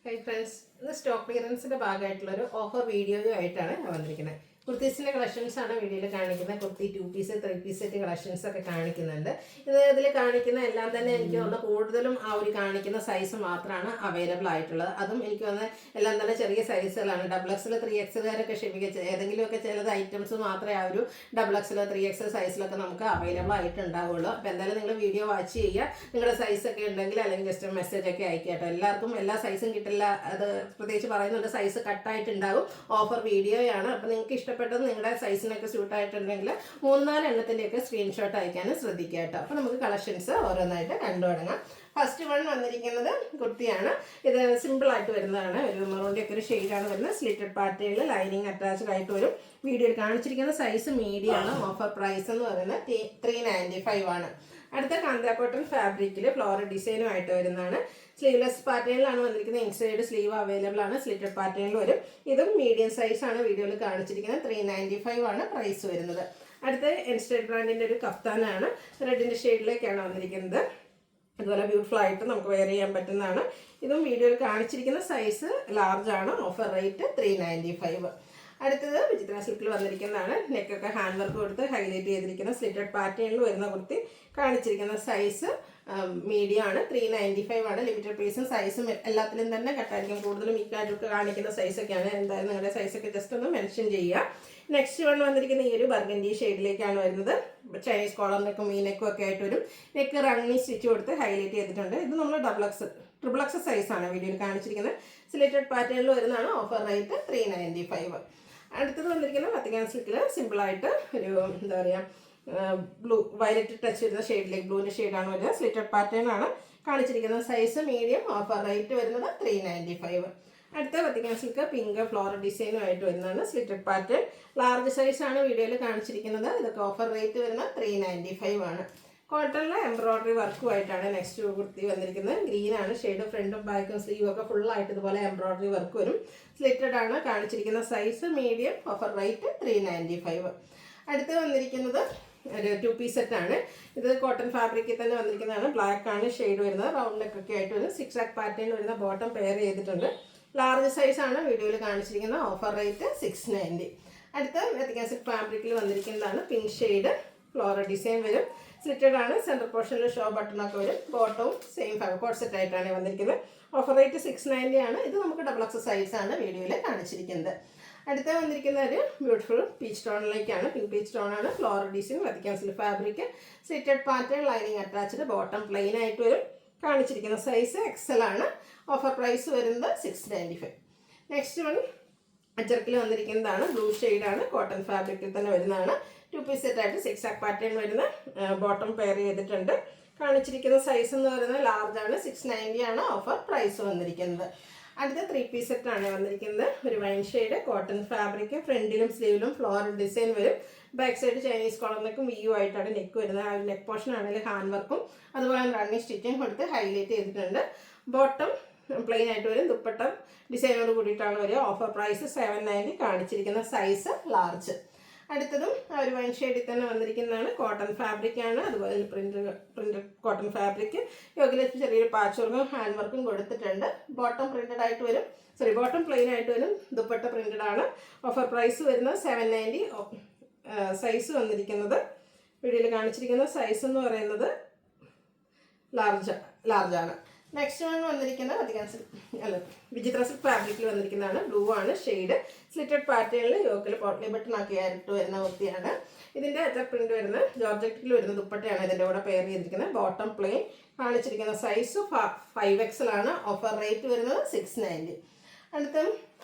High friends, ഇന്ന് stock ക്ലിയറൻസിന്റെ ഭാഗമായിട്ടുള്ളൊരു ഓഫർ വീഡിയോ ആയിട്ടാണ് ഞാൻ വന്നിരിക്കുന്നത്. കുർത്തീസിന്റെ കളക്ഷൻസ് ആണ് വീഡിയോയിൽ കാണിക്കുന്നത്. കുർത്തി 2 പീസ് 3 പീസ് സെറ്റ് കളക്ഷൻസ് ഒക്കെ കാണിക്കുന്നുണ്ട്. ഇതിൽ കാണിക്കുന്ന എല്ലാം തന്നെ എനിക്ക് തോന്നുന്നു കൂടുതലും ആ ഒരു കാണിക്കുന്ന സൈസ് മാത്രമാണ് അവൈലബിൾ ആയിട്ടുള്ളത്. അതും എനിക്ക് തോന്നുന്നത് എല്ലാം തന്നെ ചെറിയ സൈസുകളാണ്. XXL 3XLകാരൊക്കെ ക്ഷമിക്കുക, ഏതെങ്കിലുമൊക്കെ ചിലത് ഐറ്റംസ് മാത്രമേ ആ ഒരു XXL 3XL സൈസിലൊക്കെ നമുക്ക് അവൈലബിൾ ആയിട്ടുണ്ടാവുള്ളൂ. അപ്പോൾ എന്തായാലും നിങ്ങൾ വീഡിയോ വാച്ച് ചെയ്യുക. നിങ്ങളുടെ സൈസൊക്കെ ഉണ്ടെങ്കിൽ അല്ലെങ്കിൽ ജസ്റ്റ് മെസ്സേജ് ഒക്കെ അയക്കുക. എല്ലാവർക്കും എല്ലാ സൈസും കിട്ടില്ല, അത് പ്രത്യേകിച്ച് പറയുന്നുണ്ട്. സൈസ് കട്ടായിട്ടുണ്ടാകും. ഓഫർ വീഡിയോയാണ്. അപ്പോൾ നിങ്ങൾക്ക് ഇഷ്ടപ്പെട്ടത് നിങ്ങളുടെ സൈസിനൊക്കെ സ്യൂട്ട് ആയിട്ടുണ്ടെങ്കിൽ 3-4 എണ്ണത്തിൻ്റെയൊക്കെ സ്ക്രീൻഷോട്ട് അയക്കാനും ശ്രദ്ധിക്കുക കേട്ടോ. അപ്പോൾ നമുക്ക് കളക്ഷൻസ് ഓരോന്നായിട്ട് കണ്ടു തുടങ്ങാം. ഫസ്റ്റ് വൺ വന്നിരിക്കുന്നത് കുർത്തിയാണ്. ഇത് സിമ്പിളായിട്ട് വരുന്നതാണ്. ഒരു മെറൂണിൻ്റെ ഒക്കെ ഒരു ഷെയ്ഡാണ് വരുന്നത്. സ്ലിറ്റഡ് പാറ്റേണിൽ ലൈനിങ് അറ്റാച്ച്ഡ് ആയിട്ട് വരും. വീഡിയോയിൽ കാണിച്ചിരിക്കുന്ന സൈസ് മീഡിയം ആണ്. ഓഫർ പ്രൈസ് എന്ന് പറയുന്നത് 395 ആണ്. അടുത്ത കാന്ത കോട്ടൺ ഫാബ്രിക്കിൽ ഫ്ലോറൽ ഡിസൈനുമായിട്ട് വരുന്നതാണ്. സ്ലീവ്ലെസ് പാറ്റേണിലാണ് വന്നിരിക്കുന്നത്. ഇൻസൈഡ് സ്ലീവ് അവൈലബിൾ ആണ്. സ്ലിറ്റഡ് പാറ്റേണിൽ വരും. ഇതും മീഡിയം സൈസ് ആണ് വീഡിയോയിൽ കാണിച്ചിരിക്കുന്നത്. 395 ആണ് പ്രൈസ് വരുന്നത്. അടുത്ത എൻസ്റ്റേഡ് ബ്രാൻഡിൻ്റെ ഒരു കഫ്താനാണ്. റെഡിൻ്റെ ഷെയ്ഡിലേക്കാണ് വന്നിരിക്കുന്നത്. അതുപോലെ ബ്യൂട്ടിഫുൾ ആയിട്ട് നമുക്ക് വെയർ ചെയ്യാൻ പറ്റുന്നതാണ്. ഇതും വീഡിയോയിൽ കാണിച്ചിരിക്കുന്ന സൈസ് ലാർജ് ആണ്. Offer rate 395. അടുത്തത് വിചിത്ര സിൽക്കിൽ വന്നിരിക്കുന്നതാണ്. നെക്കൊക്കെ ഹാൻഡ് വർക്ക് കൊടുത്ത് ഹൈലൈറ്റ് ചെയ്തിരിക്കുന്ന സ്ലിറ്റഡ് പാറ്റേണിൽ വരുന്ന കുർത്തി. കാണിച്ചിരിക്കുന്ന സൈസ് മീഡിയം ആണ്. 395 ആണ്. ലിമിറ്റഡ് പീസും സൈസും എല്ലാത്തിലും തന്നെ കട്ടായിരിക്കും. കൂടുതലും ഈ കാറ്റൊക്കെ കാണിക്കുന്ന സൈസൊക്കെയാണ്. എന്തായാലും നിങ്ങളുടെ സൈസൊക്കെ ജസ്റ്റ് ഒന്ന് മെൻഷൻ ചെയ്യുക. നെക്സ്റ്റ് വൺ വന്നിരിക്കുന്ന ഈ ഒരു ബർഗൻഡി ഷെയ്ഡിലേക്കാണ് വരുന്നത്. ചൈനീസ് കോളർ നെക്കും മീനെക്കും ഒക്കെ ആയിട്ട് വരും. നെക്ക് റണ്ണി സ്റ്റിച്ച് കൊടുത്ത് ഹൈലൈറ്റ് ചെയ്തിട്ടുണ്ട്. ഇത് നമ്മൾ XXL സൈസാണ് വീഡിയോയിൽ കാണിച്ചിരിക്കുന്നത്. സിലേറ്റഡ് പാറ്റേണിൽ വരുന്നതാണ്. Offer rate 395. അടുത്തത് വന്നിരിക്കുന്നത് വത്തിക്കാൻ സിൽക്കിൽ സിമ്പിളായിട്ട് ഒരു എന്താ പറയുക ബ്ലൂ വയലറ്റ് ടച്ച് വരുന്ന ഷെയ്ഡിലേക്ക് ബ്ലൂവിൻ്റെ ഷെയ്ഡാണ് വരുന്നത്. സ്ലിറ്റഡ് പാറ്റേൺ ആണ് കാണിച്ചിരിക്കുന്ന സൈസ് മീഡിയം. ഓഫർ റേറ്റ് വരുന്നത് 395. അടുത്ത വത്തിക്കാൻ സിൽക്ക് പിങ്ക് ഫ്ലോറൽ ഡിസൈനുമായിട്ട് വരുന്നതാണ്. സ്ലിറ്റഡ് പാറ്റേൺ ലാർജ് സൈസാണ് വീഡിയോയിൽ കാണിച്ചിരിക്കുന്നത്. ഇതൊക്കെ ഓഫർ റേറ്റ് വരുന്നത് 395 ആണ്. കോട്ടണിലെ എംബ്രോയ്ഡറി വർക്കുമായിട്ടാണ് നെക്സ്റ്റ് കുർത്തി വന്നിരിക്കുന്നത്. ഗ്രീനാണ് ഷെയ്ഡ്. ഫ്രണ്ടും ബാക്കും സ്ലീവും ഒക്കെ ഫുള്ളായിട്ട് ഇതുപോലെ എംബ്രോയ്ഡറി വർക്ക് വരും. സ്ലിറ്റഡ് ആണ് കാണിച്ചിരിക്കുന്ന സൈസ് മീഡിയം. Offer rate 395. അടുത്ത് വന്നിരിക്കുന്നത് ഒരു 2 പീസ് സെറ്റാണ്. ഇത് കോട്ടൺ ഫാബ്രിക്കിൽ തന്നെ വന്നിരിക്കുന്നതാണ്. ബ്ലാക്ക് ആണ് ഷെയ്ഡ് വരുന്നത്. റൗണ്ട് നെക്കൊക്കെ ആയിട്ട് വരും. 6 പാറ്റേൺ വരുന്ന ബോട്ടം പെയർ ചെയ്തിട്ടുണ്ട്. ലാർജ് സൈസാണ് വീഡിയോയിൽ കാണിച്ചിരിക്കുന്നത്. Offer rate 690. അടുത്ത വ്യത്യാസിക് ഫാബ്രിക്കിൽ വന്നിരിക്കുന്നതാണ്. പിങ്ക് ഷെയ്ഡ് ഫ്ലോറൽ ഡിസൈൻ വരും. സ്ലിറ്റഡ് ആണ്. സെൻറ്റർ പോർഷനിൽ ഷോ ബട്ടണൊക്കെ വരും. ബോട്ടവും സെയിം കോട്ട് സെറ്റ് ആയിട്ടാണ് വന്നിരിക്കുന്നത്. ഓഫർ റേറ്റ് 690 ആണ്. ഇത് നമുക്ക് XXL സൈസാണ് വീഡിയോയിൽ കാണിച്ചിരിക്കുന്നത്. അടുത്ത വന്നിരിക്കുന്ന ഒരു ബ്യൂട്ടിഫുൾ പീച്ച് ടോണിലേക്കാണ്. പിങ്ക് പീച്ച് ടോണാണ്. Floral design Vatican silk fabric. Slitted pattern lining attached. Bottom plain ആയിട്ട് വരും. കാണിച്ചിരിക്കുന്ന സൈസ് XL ആണ്. ഓഫർ പ്രൈസ് വരുന്നത് 695. നെക്സ്റ്റ് വൺ അച്ചർക്കിൽ വന്നിരിക്കുന്നതാണ്. ബ്ലൂ ഷെയ്ഡാണ്. കോട്ടൺ ഫാബ്രിക്കിൽ തന്നെ വരുന്നതാണ്. 2 പീസ് സെറ്റായിട്ട് 6 പാറ്റേൺ വരുന്ന ബോട്ടം പെയർ ചെയ്തിട്ടുണ്ട്. കാണിച്ചിരിക്കുന്ന സൈസ് എന്ന് പറയുന്നത് ലാർജ് ആണ്. 690 ആണ് ഓഫർ പ്രൈസ് വന്നിരിക്കുന്നത്. അടുത്ത 3 പീസ് സെറ്റാണ് വന്നിരിക്കുന്നത്. ഒരു വൈൻ ഷെയ്ഡ് കോട്ടൺ ഫാബ്രിക്. ഫ്രണ്ടിലും സ്ലീവിലും ഫ്ലോറൽ ഡിസൈൻ വരും. ബാക്ക് സൈഡ് ചൈനീസ് കോളർ നെക്കും VU ആയിട്ടാണ് നെക്ക് വരുന്നത്. ആ നെക്ക് പോർഷൻ ആണെങ്കിൽ ഹാൻഡ് വർക്കും അതുപോലെ റണ്ണിങ് സ്റ്റിച്ചിങ് കൊടുത്ത് ഹൈലൈറ്റ് ചെയ്തിട്ടുണ്ട്. ബോട്ടം പ്ലെയിൻ ആയിട്ട് വരും. ദുപ്പട്ട ഡിസൈനോട് കൂടിയിട്ടാണ് വരിക. Offer price 790. കാണിച്ചിരിക്കുന്ന സൈസ് ലാർജ്. അടുത്തതും ഒരു വൈൻ ഷെയ്ഡിൽ തന്നെ വന്നിരിക്കുന്നതാണ്. കോട്ടൺ ഫാബ്രിക് ആണ്. അതുപോലെ പ്രിന്റ് കോട്ടൺ ഫാബ്രിക്. യോഗിൽ ചെറിയൊരു പാച്ച് വർക്കും ഹാൻഡ് വർക്കും കൊടുത്തിട്ടുണ്ട്. ബോട്ടം പ്രിന്റഡ് ആയിട്ട് വരും. ബോട്ടം പ്ലെയിൻ ആയിട്ട് വരും. ദുപ്പട്ട പ്രിന്റഡ് ആണ്. ഓഫർ പ്രൈസ് വരുന്നത് 790. സൈസ് വന്നിരിക്കുന്നത് വീഡിയോയിൽ കാണിച്ചിരിക്കുന്ന സൈസ് എന്ന് പറയുന്നത് ലാർജാണ്. നെക്സ്റ്റ് വൺ വന്നിരിക്കുന്നത് വിചിത്ര സിൽക്ക് ഫാബ്രിക്കിൽ വന്നിരിക്കുന്നതാണ്. ബ്ലൂ ആണ് ഷെയ്ഡ്. സ്ലിറ്റഡ് പാറ്റേണിൽ യോക്കിൽ പോട്ട്ലി ബട്ടൺ ആക്കി ആയിട്ട് വരുന്ന കുർത്തിയാണ്. ഇതിൻ്റെ അറ്റ പ്രിന്റ് വരുന്ന ജോർജറ്റിൽ വരുന്ന ദുപ്പട്ടയാണ് ഇതിൻ്റെ കൂടെ പെയർ ചെയ്തിരിക്കുന്നത്. Bottom plain. കാണിച്ചിരിക്കുന്ന സൈസ് 5XL ആണ്. ഓഫർ റേറ്റ് വരുന്നത് 690. അടുത്ത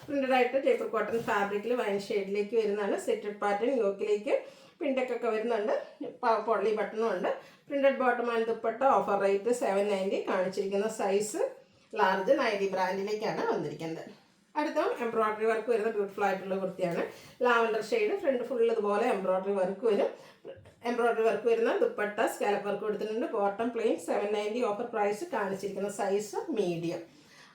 പ്രിന്റഡ് ആയിട്ട് ടേപ്പർ കോട്ടൺ ഫാബ്രിക്കിൽ വൈൻ ഷെയ്ഡിലേക്ക് വരുന്നതാണ്. സ്ലിറ്റഡ് പാറ്റേൺ യോക്കിലേക്ക് പിണ്ടൊക്കെ വരുന്നുണ്ട്. പൊള്ളി ബട്ടണും ഉണ്ട്. Printed bottom and dupatta. Offer rate 790. കാണിച്ചിരിക്കുന്ന സൈസ് ലാർജ്. നൈറ്റി ബ്രാൻഡിലേക്കാണ് വന്നിരിക്കുന്നത്. അടുത്ത എംബ്രോയ്ഡറി വർക്ക് വരുന്ന ബ്യൂട്ടിഫുൾ ആയിട്ടുള്ള കുർത്തിയാണ്. Lavender shade. ഫ്രണ്ട് ഫുൾ ഇതുപോലെ എംബ്രോയ്ഡറി വർക്ക് വരും. എംബ്രോയ്ഡറി വർക്ക് വരുന്ന ദുപ്പട്ട സ്കാലപ്പ് വർക്ക് കൊടുത്തിട്ടുണ്ട്. Bottom plain. 790. Offer price. കാണിച്ചിരിക്കുന്ന സൈസ് മീഡിയം.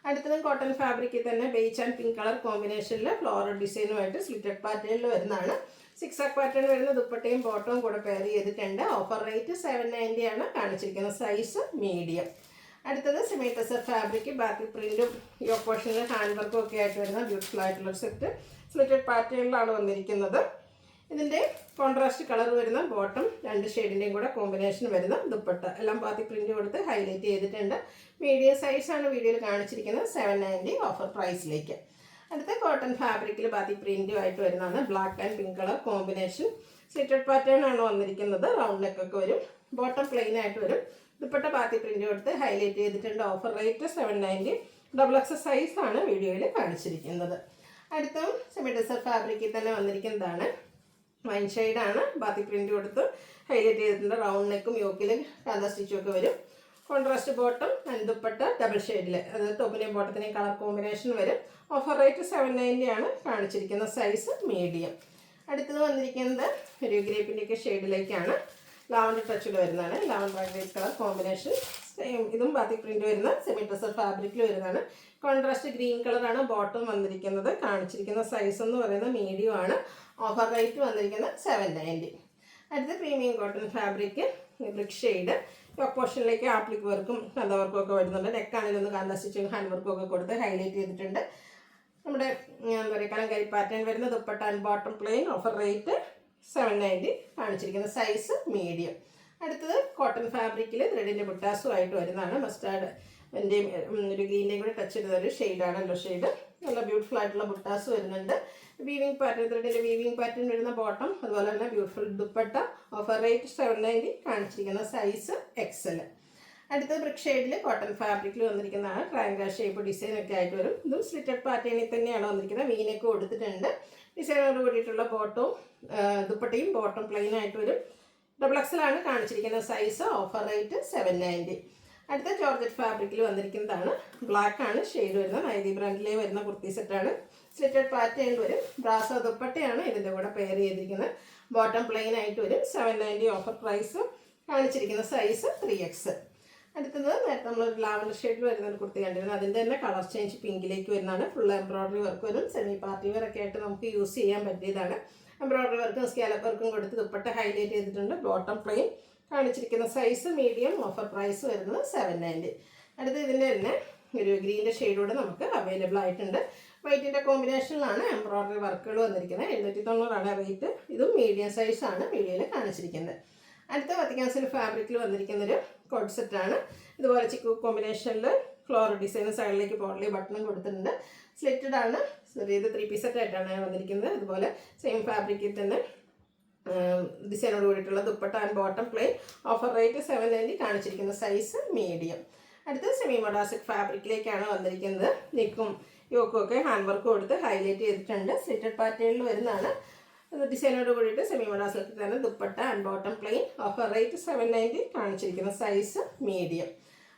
അടുത്തതും കോട്ടൺ ഫാബ്രിക്കിൽ തന്നെ ബേജ് ആൻഡ് പിങ്ക് കളർ കോമ്പിനേഷനിൽ ഫ്ലോറൽ ഡിസൈനുമായിട്ട് സ്ലിറ്റഡ് പാറ്റേണിൽ വരുന്നതാണ്. 6 പാറ്റേൺ വരുന്ന ദുപ്പട്ടയും ബോട്ടവും കൂടെ പെയർ ചെയ്തിട്ടുണ്ട്. ഓഫർ റേറ്റ് 790 ആണ്. കാണിച്ചിരിക്കുന്ന സൈസ് മീഡിയം. അടുത്തത് സെമി ടെസർ ഫാബ്രിക് ബാക്കി പ്രിൻറ്റും യോക്ക് പോർഷനിൽ ഹാൻഡ് വർക്കും ഒക്കെ ആയിട്ട് വരുന്ന ബ്യൂട്ടിഫുൾ ആയിട്ടുള്ള സെറ്റ് സ്ലിറ്റഡ് പാറ്റേണിലാണ് വന്നിരിക്കുന്നത്. ഇതിൻ്റെ കോൺട്രാസ്റ്റ് കളർ വരുന്ന ബോട്ടം 2 ഷെയ്ഡിൻ്റെയും കൂടെ കോമ്പിനേഷൻ വരുന്ന ദുപ്പട്ട എല്ലാം ബാത്തി പ്രിൻറ്റ് കൊടുത്ത് ഹൈലൈറ്റ് ചെയ്തിട്ടുണ്ട്. മീഡിയം സൈസാണ് വീഡിയോയിൽ കാണിച്ചിരിക്കുന്നത്, 790 ഓഫർ പ്രൈസിലേക്ക്. അടുത്ത കോട്ടൺ ഫാബ്രിക്കിൽ ബാത്തി പ്രിൻറ്റുമായിട്ട് വരുന്നതാണ് black and pink colour combination slitted pattern ആണ് വന്നിരിക്കുന്നത്. റൗണ്ട് നെക്കൊക്കെ വരും, ബോട്ടം പ്ലെയിൻ ആയിട്ട് വരും, ദുപ്പട്ട ബാത്തി പ്രിൻറ്റ് കൊടുത്ത് ഹൈലൈറ്റ് ചെയ്തിട്ടുണ്ട്. ഓഫർ റേറ്റ് 790, XXL സൈസാണ് വീഡിയോയിൽ കാണിച്ചിരിക്കുന്നത്. അടുത്തും സെമി ടെസർ ഫാബ്രിക്കിൽ തന്നെ വന്നിരിക്കുന്നതാണ് വൈൻ ഷെയ്ഡാണ്, ബാത്തി പ്രിൻറ്റ് കൊടുത്ത് ഹൈലൈറ്റ് ചെയ്തിട്ടുണ്ട്. റൗണ്ട് നെക്കും യോക്കിൽ കാന്ത സ്റ്റിച്ചും ഒക്കെ വരും. Contrast bottom and dupatta double ഷെയ്ഡിൽ, അത് ടോപ്പിനെയും ബോട്ടത്തിനെയും കളർ കോമ്പിനേഷൻ വരും. ഓഫർ റേറ്റ് 790 ആണ് കാണിച്ചിരിക്കുന്ന സൈസ് മീഡിയം. അടുത്തത് വന്നിരിക്കുന്നത് ഒരു ഗ്രേപ്പിൻ്റെയൊക്കെ ഷെയ്ഡിലേക്കാണ്, ലാവൻഡർ ടച്ചിൽ വരുന്നതാണ്. Lavender grape colour combination same, ഇതും ബാത്തിക് പ്രിൻറ്റ് വരുന്ന സെമി ടെസർ ഫാബ്രിക്കിൽ വരുന്നതാണ്. കോൺട്രാസ്റ്റ് ഗ്രീൻ കളറാണ് ബോട്ടം വന്നിരിക്കുന്നത്. കാണിച്ചിരിക്കുന്ന സൈസ് എന്ന് പറയുന്നത് മീഡിയം ആണ്. ഓഫർ റേറ്റ് വന്നിരിക്കുന്നത് 790. അടുത്ത premium cotton fabric brick shade, yoke പോർഷനിലേക്ക് ആപ്ലിക് വർക്കും കന്ത വർക്കും ഒക്കെ വരുന്നുണ്ട്. നെക്കാണിലൊന്ന് കാന്ത സ്റ്റിച്ചും ഹാൻഡ് വർക്കും ഒക്കെ കൊടുത്ത് ഹൈലൈറ്റ് ചെയ്തിട്ടുണ്ട്. നമ്മുടെ എന്താ പറയുക കലങ്കരി പാറ്റേൺ വരുന്ന dupatta and bottom plain. Offer rate 790, കാണിച്ചിരിക്കുന്ന സൈസ് മീഡിയം. അടുത്തത് കോട്ടൺ ഫാബ്രിക്കിൽ ത്രെഡിൻ്റെ ബുട്ടാസും ആയിട്ട് വരുന്നതാണ്. മസ്റ്റാർഡിൻ്റെയും ഒരു ഗ്രീൻ്റെയും കൂടെ ടച്ച് ചെയ്ത ഒരു ഷെയ്ഡാണ്, യെല്ലോ ഷെയ്ഡ്. നല്ല ബ്യൂട്ടിഫുൾ ആയിട്ടുള്ള ബുട്ടാസ് വരുന്നുണ്ട്. വീവിങ് പാറ്റേൺ, ത്രെഡിൻ്റെ വീവിങ് പാറ്റേൺ വരുന്ന ബോട്ടം, അതുപോലെ തന്നെ ബ്യൂട്ടിഫുൾ ദുപ്പട്ട. ഓഫർ റേറ്റ് 790, കാണിച്ചിരിക്കുന്ന സൈസ് XL. അടുത്തത് ബ്രിക്ക് ഷെയ്ഡിൽ കോട്ടൺ ഫാബ്രിക്കിൽ വന്നിരിക്കുന്നതാണ്. ട്രയാങ്കിൾ ഷേപ്പ് ഡിസൈൻ ഒക്കെ ആയിട്ട് വരും. ഇതും സ്ലിറ്റഡ് പാറ്റേണിൽ തന്നെയാണ് വന്നിരിക്കുന്നത്. വീനൊക്കെ കൊടുത്തിട്ടുണ്ട്. ഡിസൈനോട് കൂടിയിട്ടുള്ള ബോട്ടവും ദുപ്പട്ടയും ബോട്ടം പ്ലെയിൻ ആയിട്ട് വരും. XXL ആണ് കാണിച്ചിരിക്കുന്ന സൈസ്. Offer rate 790. അടുത്ത ജോർജറ്റ് ഫാബ്രിക്കിൽ വന്നിരിക്കുന്നതാണ്. ബ്ലാക്ക് ആണ് ഷെയ്ഡ് വരുന്നത്. നൈതി ബ്രാൻഡിലേ വരുന്ന കുർത്തി സെറ്റാണ്. സ്ലിറ്റഡ് പാറ്റേൺ വരും. ബ്രാസോ ദുപ്പട്ടയാണ് ഇതിൻ്റെ കൂടെ പെയർ ചെയ്തിരിക്കുന്നത്. ബോട്ടം പ്ലെയിൻ ആയിട്ട് വരും. 790 ഓഫർ പ്രൈസ്. കാണിച്ചിരിക്കുന്ന സൈസ് 3X. അടുത്തത് നേരത്തെ നമ്മളൊരു ലാവൻഡർ ഷെയ്ഡിൽ വരുന്ന ഒരു കുർത്തി കണ്ടിരുന്നു. അതിൻ്റെ തന്നെ കളർ ചേഞ്ച് പിങ്കിലേക്ക് വരുന്നതാണ്. ഫുൾ എംബ്രോയ്ഡറി വർക്ക് വരും. സെമി പാർട്ടി വെയർ ഒക്കെ ആയിട്ട് നമുക്ക് യൂസ് ചെയ്യാൻ പറ്റിയതാണ്. എംബ്രോയ്ഡറി വർക്കും സ്കാലപ്പ് വർക്കും കൊടുത്ത് ദുപ്പട്ട ഹൈലൈറ്റ് ചെയ്തിട്ടുണ്ട്. Bottom plain. കാണിച്ചിരിക്കുന്ന സൈസ് മീഡിയം. ഓഫർ പ്രൈസ് വരുന്നത് 790. അടുത്ത് ഇതിൻ്റെ തന്നെ ഒരു ഗ്രീൻ്റെ ഷെയ്ഡോടെ നമുക്ക് അവൈലബിൾ ആയിട്ടുണ്ട്. വൈറ്റിൻ്റെ കോമ്പിനേഷനിലാണ് എംബ്രോയ്ഡറി വർക്കുകൾ വന്നിരിക്കുന്നത്. 790 റേറ്റ്. ഇതും മീഡിയം സൈസാണ് വീഡിയോയിൽ കാണിച്ചിരിക്കുന്നത്. അടുത്ത വത്തിക്കാൻ സിൽക്ക് ഫാബ്രിക്കിൽ വന്നിരിക്കുന്നൊരു കോഡ് സെറ്റാണ്. ഇതുപോലെ ചിക്കു കോമ്പിനേഷനിൽ ഫ്ലോർ ഡിസൈൻ സൈഡിലേക്ക് പോർലി ബട്ടണും കൊടുത്തിട്ടുണ്ട്. സ്ലിറ്റഡ് ആണ്. ഇത് 3 പീസ് സെറ്റായിട്ടാണ് വന്നിരിക്കുന്നത്. അതുപോലെ സെയിം ഫാബ്രിക്കിൽ തന്നെ ഡിസൈനോട് കൂടിയിട്ടുള്ള dupatta and bottom plain. Offer rate 790, കാണിച്ചിരിക്കുന്ന സൈസ് മീഡിയം. അടുത്ത സെമി മൊഡാസിക് ഫാബ്രിക്കിലേക്കാണ് വന്നിരിക്കുന്നത്. നെക്കും യോക്കും ഒക്കെ ഹാൻഡ് വർക്ക് കൊടുത്ത് ഹൈലൈറ്റ് ചെയ്തിട്ടുണ്ട്. സ്ലിറ്റഡ് പാറ്റേണിൽ വരുന്നതാണ്. ഡിസൈനോട് കൂടിയിട്ട് സെമി മൊഡാസിൽ തന്നെ dupatta and bottom plain. Offer rate 790, കാണിച്ചിരിക്കുന്ന സൈസ് മീഡിയം.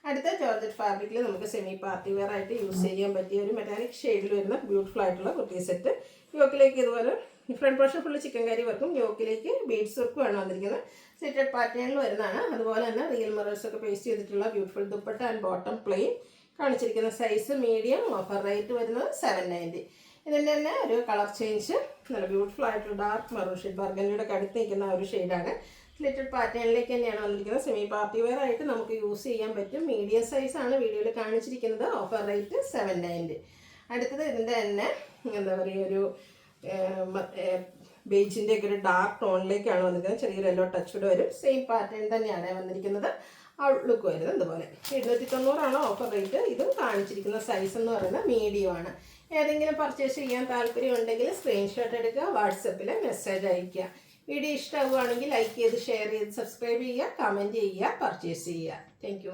അടുത്ത ജോർജറ്റ് ഫാബ്രിക്കിൽ നമുക്ക് സെമി പാർട്ടി വെയർ ആയിട്ട് യൂസ് ചെയ്യാൻ പറ്റിയ ഒരു മെറ്റാലിക് ഷെയ്ഡിൽ വരുന്ന ബ്യൂട്ടിഫുൾ ആയിട്ടുള്ള കുർത്തി സെറ്റ്. യോക്കിലേക്ക് ഇതുപോലെ ഫ്രണ്ട് പോർഷൻ ഫുള്ള് ചിക്കൻ കറി വർക്കും യോക്കിലേക്ക് ബീഡ്സ് വർക്കും ആണ് വന്നിരിക്കുന്നത്. സ്ലിറ്റഡ് പാറ്റേണിൽ വരുന്നതാണ്. അതുപോലെ തന്നെ റിയൽ മിറേഴ്സ് ഒക്കെ പേസ്റ്റ് ചെയ്തിട്ടുള്ള beautiful dupatta and bottom plain. കാണിച്ചിരിക്കുന്ന സൈസ് മീഡിയം. ഓഫർ റേറ്റ് വരുന്നത് 790. ഇതിൻ്റെ തന്നെ ഒരു കളർ ചേഞ്ച്, നല്ല ബ്യൂട്ടിഫുൾ ആയിട്ടുള്ള ഡാർക്ക് മെറൂൺ ഷെയ്ഡ്, ബർഗണ്ടിയുടെ കടുത്ത് നിൽക്കുന്ന ഒരു ഷെയ്ഡാണ്. സ്ലിറ്റഡ് പാറ്റേണിലേക്ക് തന്നെയാണ് വന്നിരിക്കുന്നത്. സെമി പാർട്ടി വെയർ ആയിട്ട് നമുക്ക് യൂസ് ചെയ്യാൻ പറ്റും. മീഡിയം സൈസാണ് വീഡിയോയിൽ കാണിച്ചിരിക്കുന്നത്. Offer rate 790. അടുത്തത് ഇതിൻ്റെ തന്നെ എന്താ പറയുക ഒരു ബേജിൻ്റെ ഒക്കെ ഒരു ഡാർക്ക് ടോണിലേക്കാണ് വന്നിരിക്കുന്നത്. ചെറിയൊരു യെല്ലോ ടച്ചോടെ വരും. സെയിം പാറ്റേൺ തന്നെയാണ് വന്നിരിക്കുന്നത്. ഔട്ട്ലുക്ക് വരുന്നത് ഇതുപോലെ. 790 ഓഫർ റേറ്റ്. ഇതും കാണിച്ചിരിക്കുന്ന സൈസ് എന്ന് പറയുന്നത് മീഡിയം ആണ്. ഏതെങ്കിലും പർച്ചേസ് ചെയ്യാൻ താല്പര്യം ഉണ്ടെങ്കിൽ സ്ക്രീൻഷോട്ട് എടുക്കുക, വാട്സപ്പിൽ മെസ്സേജ് അയയ്ക്കുക. വീഡിയോ ഇഷ്ടമാവുകയാണെങ്കിൽ ലൈക്ക് ചെയ്ത് ഷെയർ ചെയ്ത് സബ്സ്ക്രൈബ് ചെയ്യുക, കമൻറ്റ് ചെയ്യുക, പർച്ചേസ് ചെയ്യുക. താങ്ക്